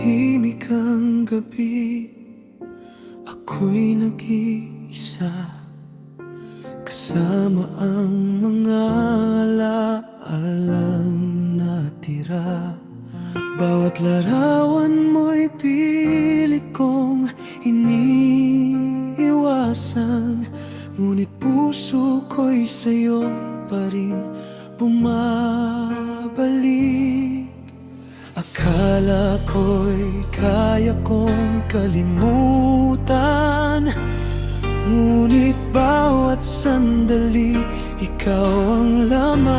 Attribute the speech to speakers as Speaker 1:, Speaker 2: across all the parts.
Speaker 1: Tahimik ang gabi, ako'y nag-iisa, kasama ang mga alaalang natira. Bawat larawan mo'y pilit kong iniiwasan, ngunit puso ko'y sa'yo pa rin bumabalik. Akala ko'y kaya kong kalimutan, ngunit bawat sandali ikaw ang laman.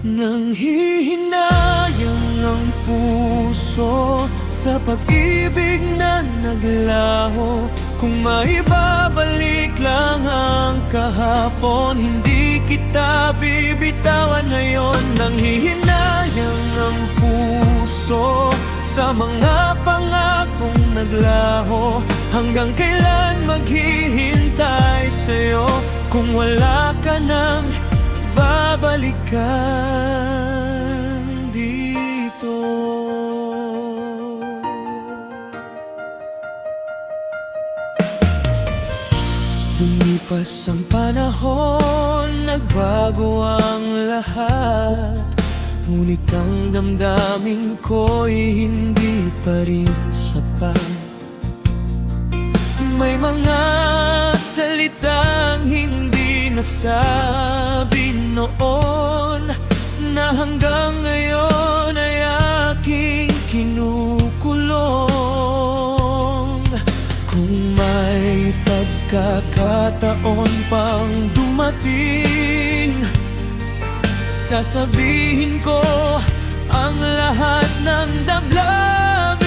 Speaker 1: Nanghihinayang ang puso sa pag-ibig na naglaho. Kung maibabalik lang ang kahapon, hindi kita bibitawan ngayon. Nanghihinayang ang puso sa mga pangakong naglaho. Hanggang kailan maghihintay sa'yo kung wala ka nang babalikan dito? Lumipas ang panahon, nagbago ang lahat, ngunit ang damdamin ko'y hindi pa rin sapat. May mga salitang hindi nasabi noon, na hanggang ngayon ay aking kinukulong. Kung may pagkakataon pang dumating, sasabihin ko ang lahat ng damdamin.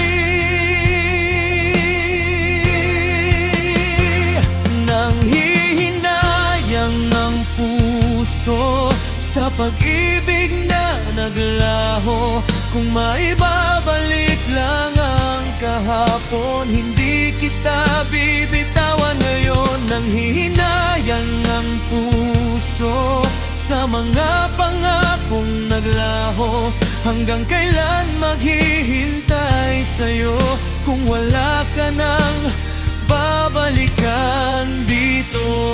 Speaker 1: Nanghihinayang ang puso sa pag-ibig na naglaho. Kung maibabalik lang ang kahapon, hindi kita bibitawan ngayon. Nanghihinayang ang puso sa mga pangakong naglaho. Hanggang kailan maghihintay sa'yo kung wala ka nang babalikan dito?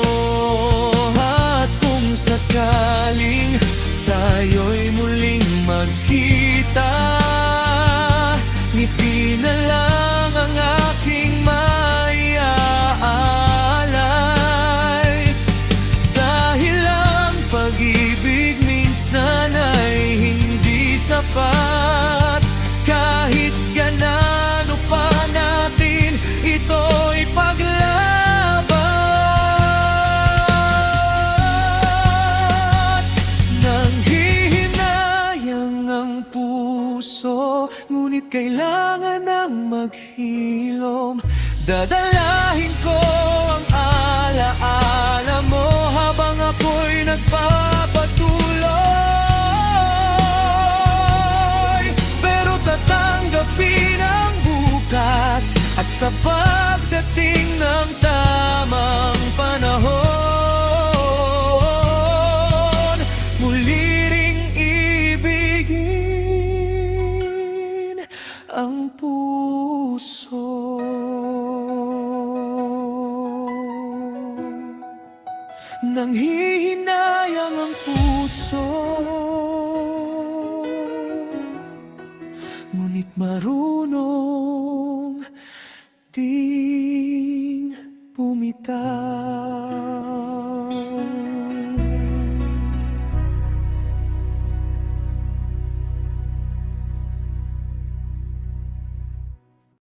Speaker 1: At kung sakaling tayo'y muling magkita, ngiti na lang ang aking maiaalay. Dahil ang pag-ibig minsan ay hindi sapat, kahit ganano pa natin ito'y paglaban. Nanghihinayang ang puso, ngunit kailangan ng maghilom. Dadalahin ko ang alaala mo habang ako'y nagpapatuloy. Pero tatanggapin ang bukas, at sa pagdating ng tamang panahon, muli ring ibigin ang puso. Nanghihinayang ang puso, ngunit marunong di